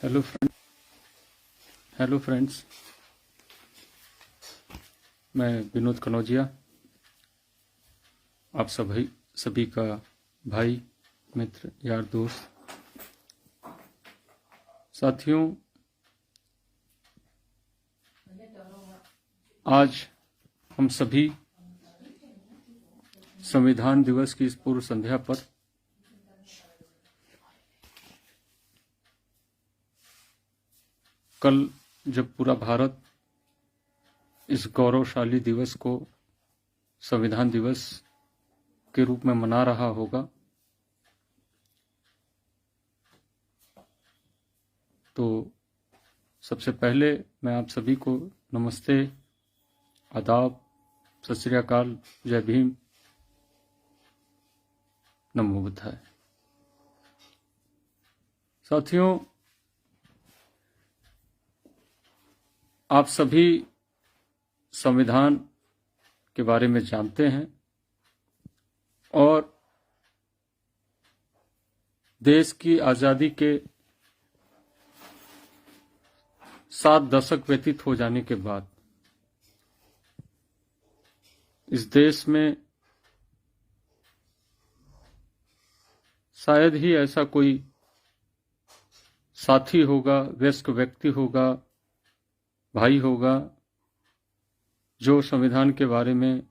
Hello friends, मैं विनोद कनौजिया आप सभी का भाई, मित्र, यार, दोस्त। साथियों, आज हम सभी संविधान दिवस की इस पूर्व संध्या पर कल जब पूरा भारत इस गौरवशाली दिवस को संविधान दिवस के रूप में मना रहा होगा, तो सबसे पहले मैं आप सभी को नमस्ते, आदाब, सत श्री अकाल, जय भीम, नमो बुद्धाय। साथियों, आप सभी संविधान के बारे में जानते हैं और देश की आजादी के 7 दशक व्यतीत हो जाने के बाद इस देश में शायद ही ऐसा कोई साथी होगा, वयस्क व्यक्ति होगा, भाई होगा, जो संविधान के बारे में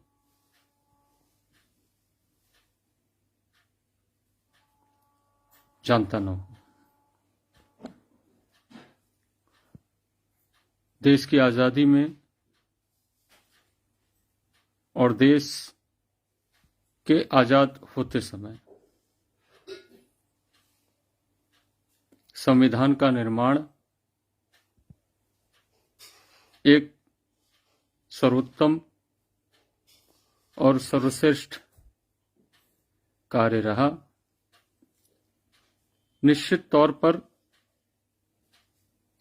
जानता न हो। देश की आजादी में और देश के आजाद होते समय संविधान का निर्माण एक सर्वोत्तम और सर्वश्रेष्ठ कार्य रहा। निश्चित तौर पर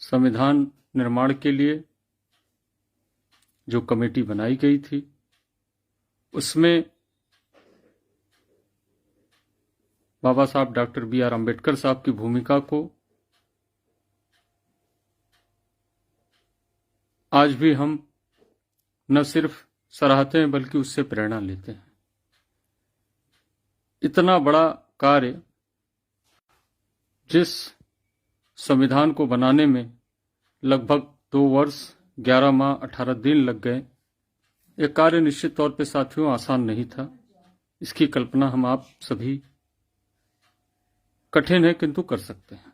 संविधान निर्माण के लिए जो कमेटी बनाई गई थी, उसमें बाबा साहब डॉक्टर B.R. अम्बेडकर साहब की भूमिका को आज भी हम न सिर्फ सराहते हैं बल्कि उससे प्रेरणा लेते हैं। इतना बड़ा कार्य, जिस संविधान को बनाने में लगभग 2 वर्ष 11 माह 18 दिन लग गए, यह कार्य निश्चित तौर पे साथियों आसान नहीं था। इसकी कल्पना हम आप सभी कठिन है किंतु कर सकते हैं।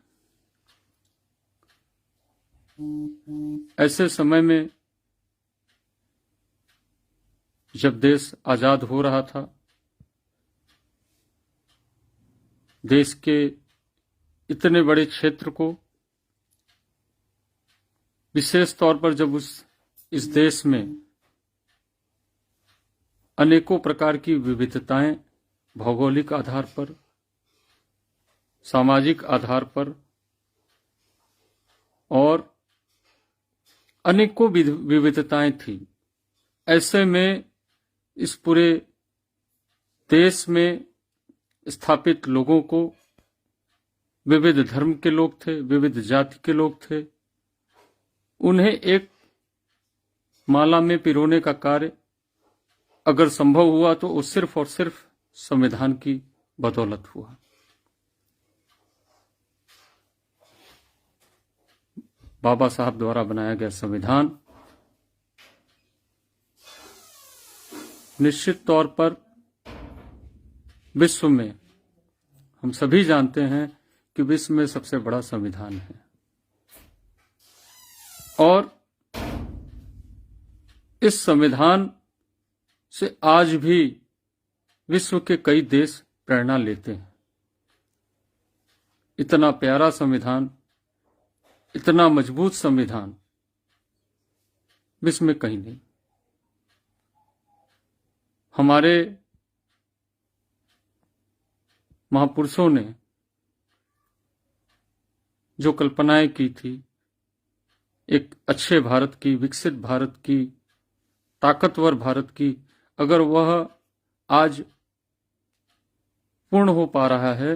ऐसे समय में जब देश आजाद हो रहा था, देश के इतने बड़े क्षेत्र को, विशेष तौर पर जब इस देश में अनेकों प्रकार की विविधताएं भौगोलिक आधार पर, सामाजिक आधार पर और अनेकों विविधताएं थी, ऐसे में इस पूरे देश में स्थापित लोगों को, विविध धर्म के लोग थे, विविध जाति के लोग थे, उन्हें एक माला में पिरोने का कार्य अगर संभव हुआ तो वो सिर्फ और सिर्फ संविधान की बदौलत हुआ। बाबा साहब द्वारा बनाया गया संविधान निश्चित तौर पर विश्व में, हम सभी जानते हैं कि विश्व में सबसे बड़ा संविधान है और इस संविधान से आज भी विश्व के कई देश प्रेरणा लेते हैं। इतना प्यारा संविधान, इतना मजबूत संविधान विश्व में कहीं नहीं। हमारे महापुरुषों ने जो कल्पनाएं की थी, एक अच्छे भारत की, विकसित भारत की, ताकतवर भारत की, अगर वह आज पूर्ण हो पा रहा है,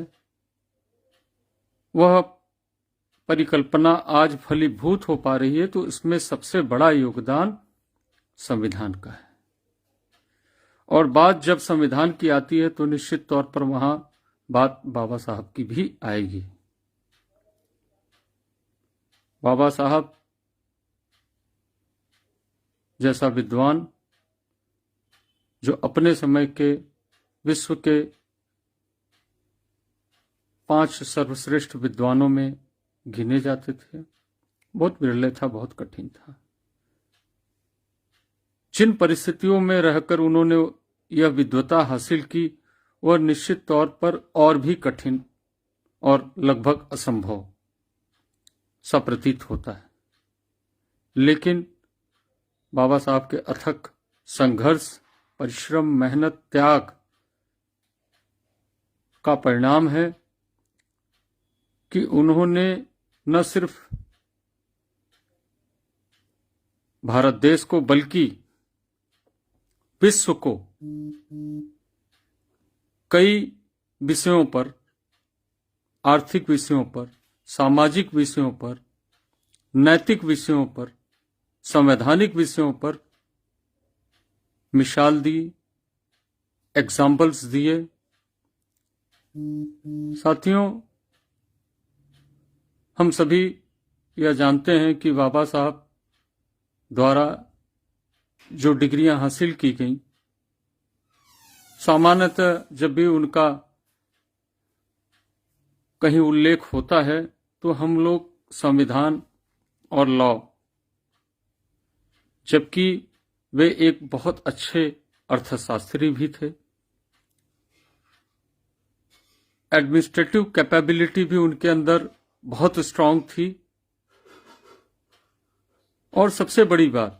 वह परिकल्पना आज फलीभूत हो पा रही है तो इसमें सबसे बड़ा योगदान संविधान का है। और बात जब संविधान की आती है तो निश्चित तौर पर वहां बात बाबा साहब की भी आएगी। बाबा साहब जैसा विद्वान जो अपने समय के विश्व के 5 सर्वश्रेष्ठ विद्वानों में गिने जाते थे, बहुत विरले था, बहुत कठिन था। जिन परिस्थितियों में रहकर उन्होंने यह विद्वता हासिल की वह निश्चित तौर पर और भी कठिन और लगभग असंभव सा प्रतीत होता है, लेकिन बाबा साहब के अथक संघर्ष, परिश्रम, मेहनत, त्याग का परिणाम है कि उन्होंने न सिर्फ भारत देश को बल्कि विश्व को कई विषयों पर, आर्थिक विषयों पर, सामाजिक विषयों पर, नैतिक विषयों पर, संवैधानिक विषयों पर मिसाल दी, एग्जाम्पल्स दिए। साथियों, हम सभी यह जानते हैं कि बाबा साहब द्वारा जो डिग्रियां हासिल की गईं, सामान्यतः जब भी उनका कहीं उल्लेख होता है तो हम लोग संविधान और लॉ, जबकि वे एक बहुत अच्छे अर्थशास्त्री भी थे, एडमिनिस्ट्रेटिव कैपेबिलिटी भी उनके अंदर बहुत स्ट्रांग थी, और सबसे बड़ी बात,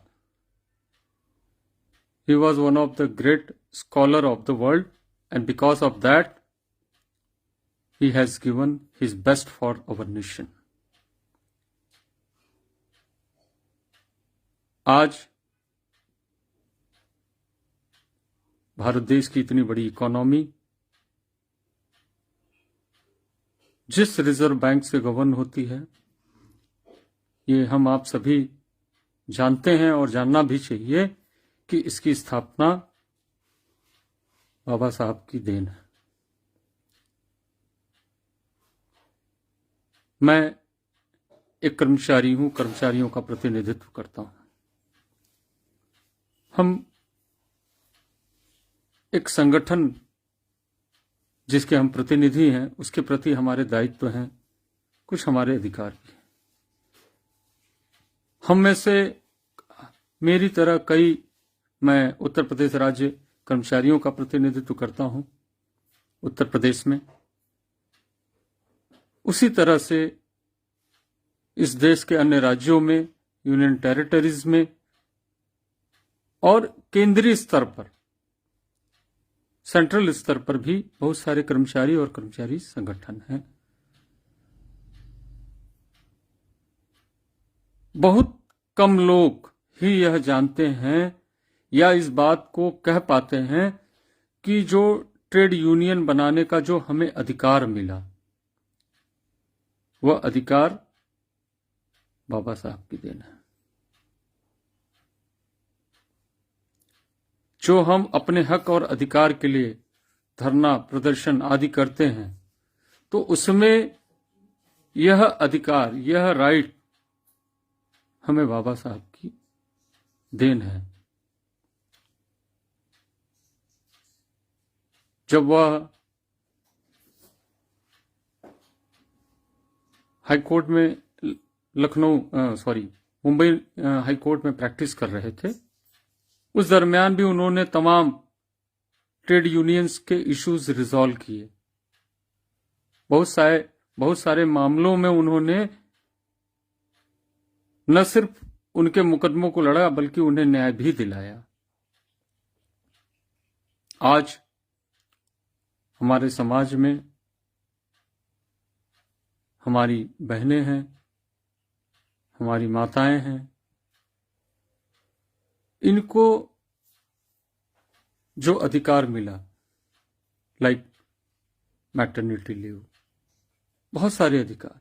he was one of the great scholar of the world, and because of that he has given his best for our nation. आज भारत देश की इतनी बड़ी इकोनॉमी जिस रिजर्व बैंक से गवर्न होती है, ये हम आप सभी जानते हैं और जानना भी चाहिए कि इसकी स्थापना बाबा साहब की देन है। मैं एक कर्मचारी हूं, कर्मचारियों का प्रतिनिधित्व करता हूं। हम एक संगठन जिसके हम प्रतिनिधि हैं, उसके प्रति हमारे दायित्व हैं, कुछ हमारे अधिकार भी हैं। हम में से मेरी तरह कई, मैं उत्तर प्रदेश राज्य कर्मचारियों का प्रतिनिधित्व करता हूं उत्तर प्रदेश में, उसी तरह से इस देश के अन्य राज्यों में, यूनियन टेरिटरीज में और केंद्रीय स्तर पर, सेंट्रल स्तर पर भी बहुत सारे कर्मचारी और कर्मचारी संगठन हैं। बहुत कम लोग ही यह जानते हैं या इस बात को कह पाते हैं कि जो ट्रेड यूनियन बनाने का जो हमें अधिकार मिला, वह अधिकार बाबा साहब की देन है। जो हम अपने हक और अधिकार के लिए धरना, प्रदर्शन आदि करते हैं, तो उसमें यह अधिकार, यह राइट हमें बाबा साहब की देन है। जब वह हाईकोर्ट में मुंबई हाईकोर्ट में प्रैक्टिस कर रहे थे, उस दरमियान भी उन्होंने तमाम ट्रेड यूनियंस के इश्यूज रिजॉल्व किए। बहुत सारे मामलों में उन्होंने न सिर्फ उनके मुकदमों को लड़ा बल्कि उन्हें न्याय भी दिलाया। आज हमारे समाज में हमारी बहनें हैं, हमारी माताएं हैं, इनको जो अधिकार मिला, लाइक मैटरनिटी लीव, बहुत सारे अधिकार,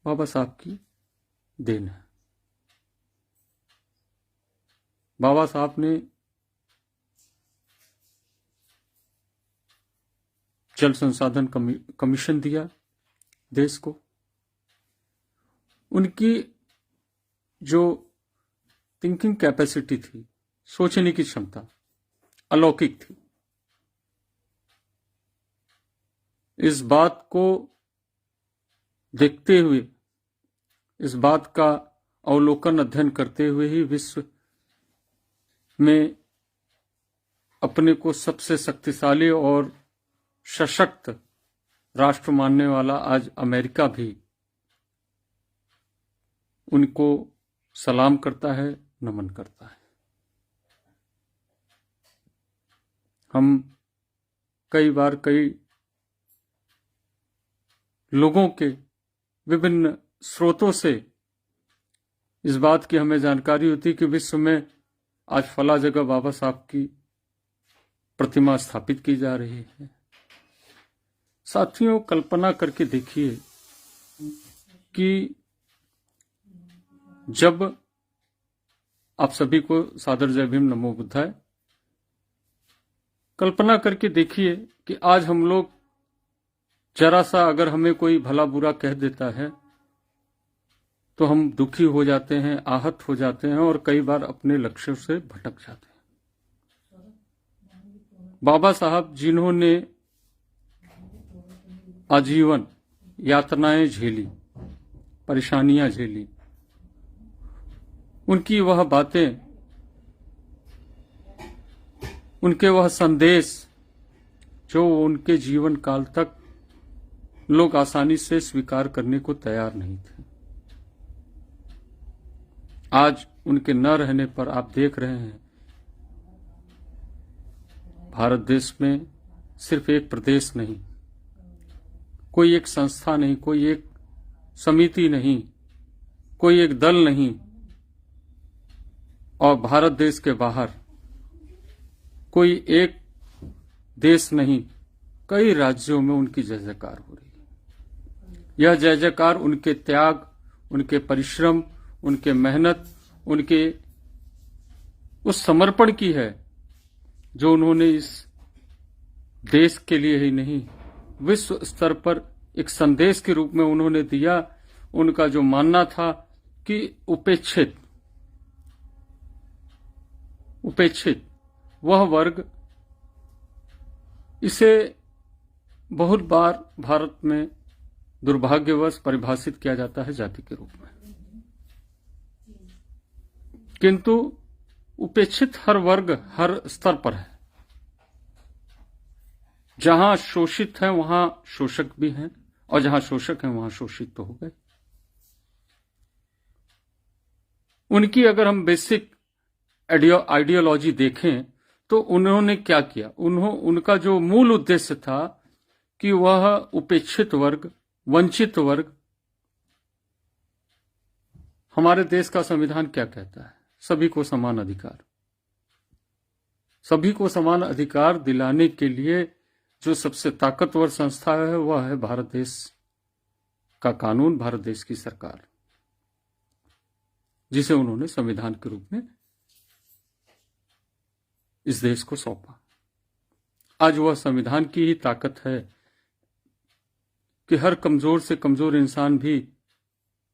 बाबा साहब की देन है। बाबा साहब ने जल संसाधन कमीशन दिया देश को। उनकी जो थिंकिंग कैपेसिटी थी, सोचने की क्षमता अलौकिक थी। इस बात को देखते हुए, इस बात का अवलोकन अध्ययन करते हुए ही विश्व में अपने को सबसे शक्तिशाली और सशक्त राष्ट्र मानने वाला आज अमेरिका भी उनको सलाम करता है, नमन करता है। हम कई बार कई लोगों के विभिन्न स्रोतों से इस बात की हमें जानकारी होती कि विश्व में आज फला जगह बाबा साहब की प्रतिमा स्थापित की जा रही है। साथियों, कल्पना करके देखिए कि जब आप सभी को सादर जय भीम, नमो बुद्धाय। कल्पना करके देखिए कि आज हम लोग जरा सा अगर हमें कोई भला बुरा कह देता है तो हम दुखी हो जाते हैं, आहत हो जाते हैं और कई बार अपने लक्ष्यों से भटक जाते हैं। बाबा साहब जिन्होंने आजीवन यातनाएं झेली, परेशानियां झेली, उनकी वह बातें, उनके वह संदेश जो उनके जीवन काल तक लोग आसानी से स्वीकार करने को तैयार नहीं थे, आज उनके न रहने पर आप देख रहे हैं भारत देश में सिर्फ एक प्रदेश नहीं, कोई एक संस्था नहीं, कोई एक समिति नहीं, कोई एक दल नहीं, और भारत देश के बाहर कोई एक देश नहीं, कई राज्यों में उनकी जय जयकार हो रही है। यह जय जयकार उनके त्याग, उनके परिश्रम, उनके मेहनत, उनके उस समर्पण की है जो उन्होंने इस देश के लिए ही नहीं, विश्व स्तर पर एक संदेश के रूप में उन्होंने दिया। उनका जो मानना था कि उपेक्षित वह वर्ग, इसे बहुत बार भारत में दुर्भाग्यवश परिभाषित किया जाता है जाति के रूप में, किंतु उपेक्षित हर वर्ग हर स्तर पर है। जहां शोषित है वहां शोषक भी हैं, और जहां शोषक है वहां शोषित तो हो गए। उनकी अगर हम बेसिक आइडियोलॉजी देखें तो उन्होंने क्या किया, उनका जो मूल उद्देश्य था कि वह उपेक्षित वर्ग, वंचित वर्ग, हमारे देश का संविधान क्या कहता है, सभी को समान अधिकार, सभी को समान अधिकार दिलाने के लिए जो सबसे ताकतवर संस्था है वह है भारत देश का कानून, भारत देश की सरकार, जिसे उन्होंने संविधान के रूप में इस देश को सौंपा। आज वह संविधान की ही ताकत है कि हर कमजोर से कमजोर इंसान भी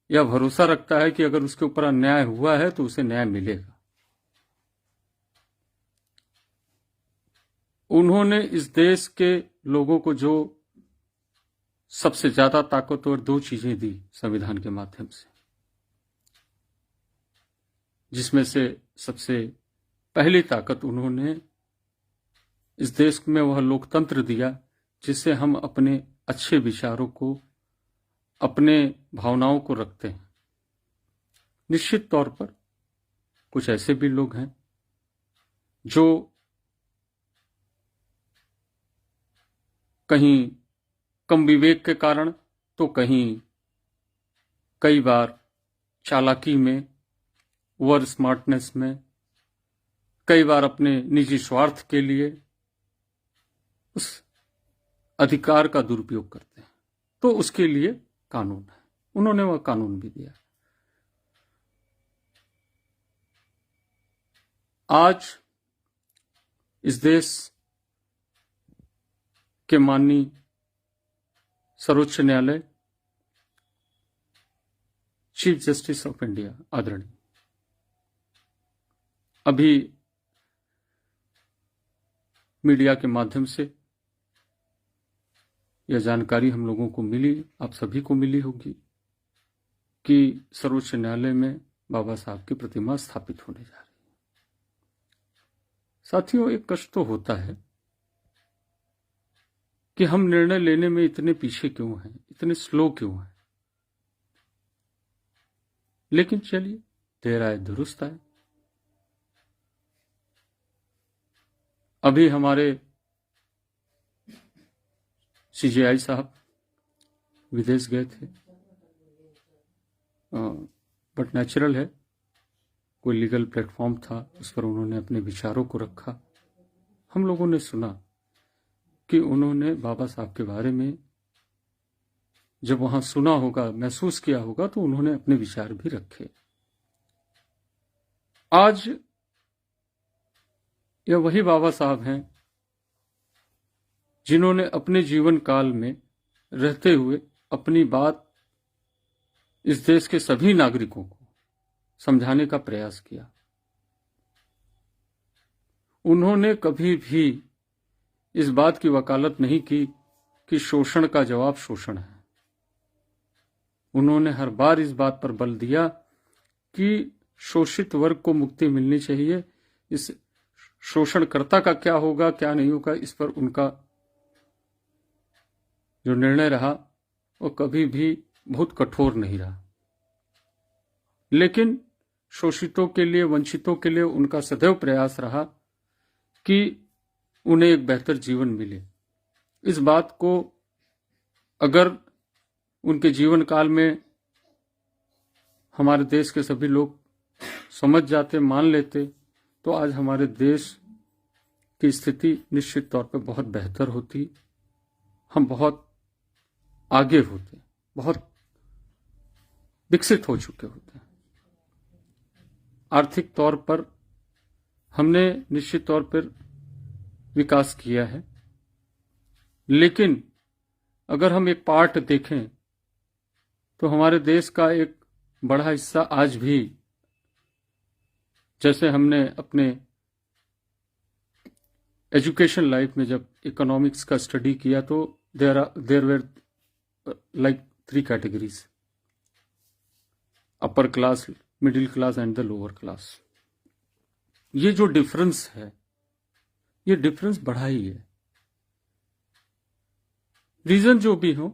यह भरोसा रखता है कि अगर उसके ऊपर अन्याय हुआ है तो उसे न्याय मिलेगा। उन्होंने इस देश के लोगों को जो सबसे ज्यादा ताकतवर दो चीजें दी संविधान के माध्यम से, जिसमें से सबसे पहली ताकत उन्होंने इस देश में वह लोकतंत्र दिया जिससे हम अपने अच्छे विचारों को, अपने भावनाओं को रखते हैं। निश्चित तौर पर कुछ ऐसे भी लोग हैं जो कहीं कम विवेक के कारण तो कहीं कई बार चालाकी में, ओवर स्मार्टनेस में, कई बार अपने निजी स्वार्थ के लिए उस अधिकार का दुरुपयोग करते हैं, तो उसके लिए कानून है। उन्होंने वह कानून भी दिया। आज इस देश के माननीय सर्वोच्च न्यायालय चीफ जस्टिस ऑफ इंडिया आदरणीय अभी मीडिया के माध्यम से यह जानकारी हम लोगों को मिली, आप सभी को मिली होगी कि सर्वोच्च न्यायालय में बाबा साहब की प्रतिमा स्थापित होने जा रही है। साथियों, एक कष्ट तो होता है कि हम निर्णय लेने में इतने पीछे क्यों हैं, इतने स्लो क्यों हैं। लेकिन चलिए, देर आए दुरुस्त आए। अभी हमारे सीजेआई साहब विदेश गए थे, बट नेचुरल है, कोई लीगल प्लेटफॉर्म था, उस पर उन्होंने अपने विचारों को रखा। हम लोगों ने सुना कि उन्होंने बाबा साहब के बारे में जब वहां सुना होगा, महसूस किया होगा, तो उन्होंने अपने विचार भी रखे। आज यह वही बाबा साहब हैं जिन्होंने अपने जीवन काल में रहते हुए अपनी बात इस देश के सभी नागरिकों को समझाने का प्रयास किया। उन्होंने कभी भी इस बात की वकालत नहीं की कि शोषण का जवाब शोषण है। उन्होंने हर बार इस बात पर बल दिया कि शोषित वर्ग को मुक्ति मिलनी चाहिए। इस शोषणकर्ता का क्या होगा, क्या नहीं होगा, इस पर उनका जो निर्णय रहा वो कभी भी बहुत कठोर नहीं रहा। लेकिन शोषितों के लिए, वंचितों के लिए उनका सदैव प्रयास रहा कि उन्हें एक बेहतर जीवन मिले। इस बात को अगर उनके जीवन काल में हमारे देश के सभी लोग समझ जाते, मान लेते, तो आज हमारे देश की स्थिति निश्चित तौर पर बहुत बेहतर होती। हम बहुत आगे होते, बहुत विकसित हो चुके होते। आर्थिक तौर पर हमने निश्चित तौर पर विकास किया है, लेकिन अगर हम एक पार्ट देखें तो हमारे देश का एक बड़ा हिस्सा आज भी, जैसे हमने अपने एजुकेशन लाइफ में जब इकोनॉमिक्स का स्टडी किया तो there were like 3 categories, upper class, middle class and the lower class. ये जो डिफरेंस है, ये डिफरेंस बढ़ा ही है। रीजन जो भी हो,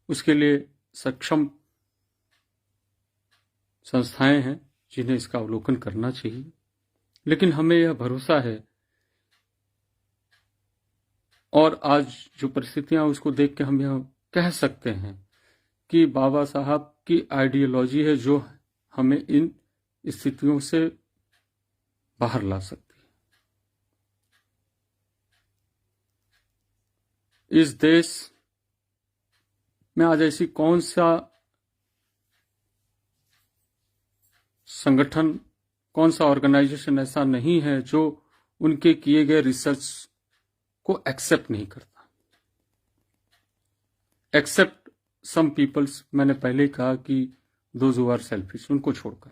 उसके लिए सक्षम संस्थाएं हैं जिन्हें इसका अवलोकन करना चाहिए। लेकिन हमें यह भरोसा है, और आज जो परिस्थितियां उसको देख के हम यह कह सकते हैं कि बाबा साहब की आइडियोलॉजी है जो हमें इन स्थितियों से बाहर ला सकती है। इस देश में आज ऐसी कौन सा संगठन, कौन सा ऑर्गेनाइजेशन ऐसा नहीं है जो उनके किए गए रिसर्च को एक्सेप्ट नहीं करता। एक्सेप्ट सम पीपल्स, मैंने पहले कहा कि दोज हू आर सेल्फिश, उनको छोड़कर।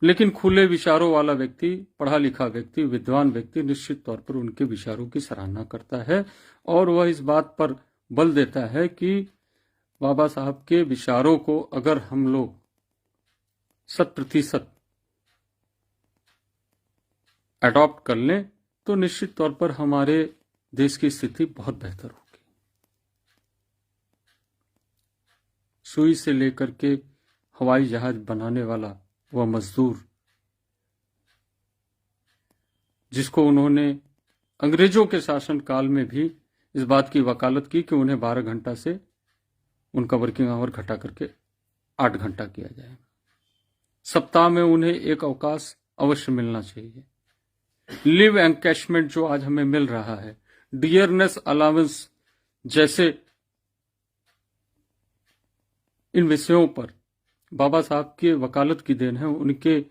लेकिन खुले विचारों वाला व्यक्ति, पढ़ा लिखा व्यक्ति, विद्वान व्यक्ति निश्चित तौर पर उनके विचारों की सराहना करता है, और वह इस बात पर बल देता है कि बाबा साहब के विचारों को अगर हम लोग 100% अडॉप्ट कर लें तो निश्चित तौर पर हमारे देश की स्थिति बहुत बेहतर होगी। सुई से लेकर के हवाई जहाज बनाने वाला वह मजदूर, जिसको उन्होंने अंग्रेजों के शासन काल में भी इस बात की वकालत की कि उन्हें 12 घंटा से उनका वर्किंग आवर घटा करके 8 घंटा किया जाए, सप्ताह में उन्हें एक अवकाश अवश्य मिलना चाहिए। लिव एनकैशमेंट जो आज हमें मिल रहा है, डियरनेस अलावेंस जैसे इन विषयों पर बाबा साहब के वकालत की देन है, उनके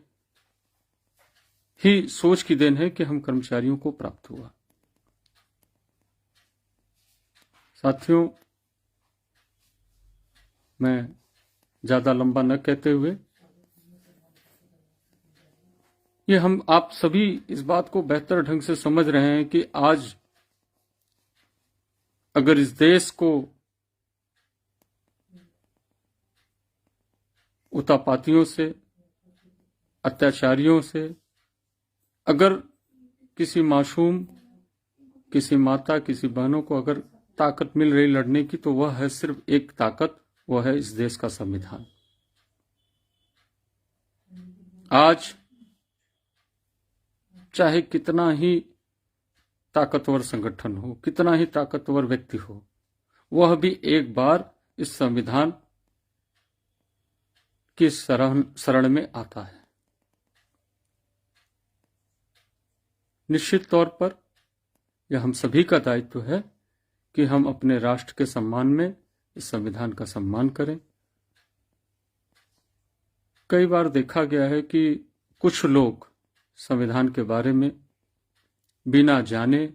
ही सोच की देन है कि हम कर्मचारियों को प्राप्त हुआ। साथियों, मैं ज्यादा लंबा न कहते हुए, ये हम आप सभी इस बात को बेहतर ढंग से समझ रहे हैं कि आज अगर इस देश को उतापातियों से, अत्याचारियों से, अगर किसी मासूम, किसी माता, किसी बहनों को अगर ताकत मिल रही लड़ने की, तो वह है सिर्फ एक ताकत, वह है इस देश का संविधान। आज चाहे कितना ही ताकतवर संगठन हो, कितना ही ताकतवर व्यक्ति हो, वह भी एक बार इस संविधान की शरण में आता है। निश्चित तौर पर यह हम सभी का दायित्व है कि हम अपने राष्ट्र के सम्मान में इस संविधान का सम्मान करें। कई बार देखा गया है कि कुछ लोग संविधान के बारे में बिना जाने,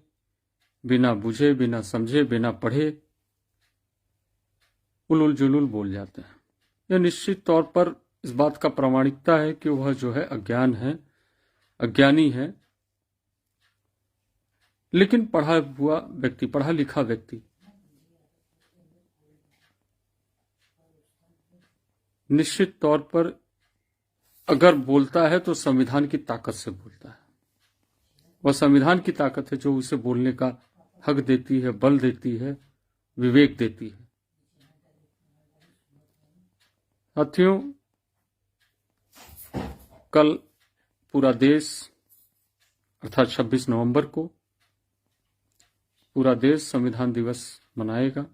बिना बुझे, बिना समझे, बिना पढ़े उलूल जुलूल बोल जाते हैं। यह निश्चित तौर पर इस बात का प्रामाणिकता है कि वह जो है अज्ञान है, अज्ञानी है। लेकिन पढ़ा हुआ व्यक्ति, पढ़ा लिखा व्यक्ति निश्चित तौर पर अगर बोलता है तो संविधान की ताकत से बोलता है। वह संविधान की ताकत है जो उसे बोलने का हक देती है, बल देती है, विवेक देती है। साथियों, कल पूरा देश अर्थात 26 नवंबर को पूरा देश संविधान दिवस मनाएगा।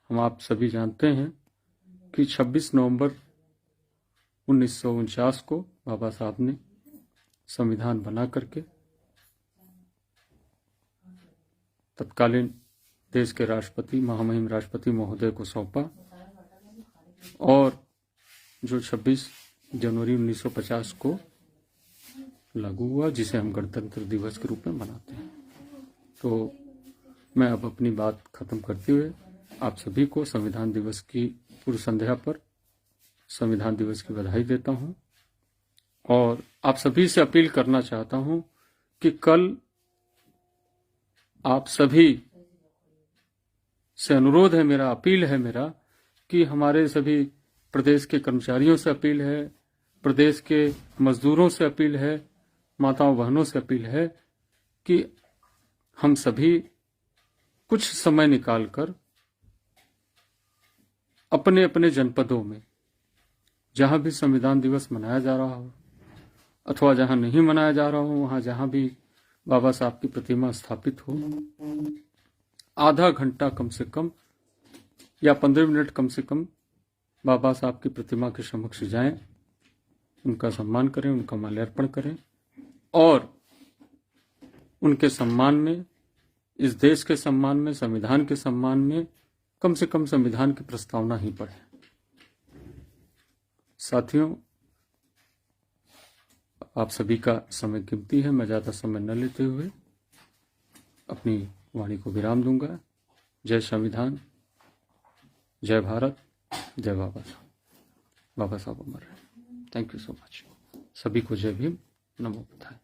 हम आप सभी जानते हैं कि 26 नवंबर 1949 को बाबा साहब ने संविधान बना करके तत्कालीन देश के राष्ट्रपति, महामहिम राष्ट्रपति महोदय को सौंपा, और जो 26 जनवरी 1950 को लागू हुआ, जिसे हम गणतंत्र दिवस के रूप में मनाते हैं। तो मैं अब अपनी बात खत्म करते हुए आप सभी को संविधान दिवस की पूर्व संध्या पर संविधान दिवस की बधाई देता हूं, और आप सभी से अपील करना चाहता हूं कि कल आप सभी से अनुरोध है मेरा, अपील है मेरा, कि हमारे सभी प्रदेश के कर्मचारियों से अपील है, प्रदेश के मजदूरों से अपील है, माताओं बहनों से अपील है कि हम सभी कुछ समय निकालकर अपने अपने जनपदों में जहां भी संविधान दिवस मनाया जा रहा हो अथवा जहां नहीं मनाया जा रहा हो, वहां जहां भी बाबा साहब की प्रतिमा स्थापित हो, आधा घंटा कम से कम या 15 मिनट कम से कम बाबा साहब की प्रतिमा के समक्ष जाएं, उनका सम्मान करें, उनका माल्यार्पण करें, और उनके सम्मान में, इस देश के सम्मान में, संविधान के सम्मान में कम से कम संविधान की प्रस्तावना ही पढ़ें। साथियों, आप सभी का समय कीमती है, मैं ज्यादा समय न लेते हुए अपनी वाणी को विराम दूंगा। जय संविधान, जय भारत, जय बाबा साहब। बाबा साहब अमर रहे। Thank you so much. सभी को जय भीम, नमो बुद्धाय।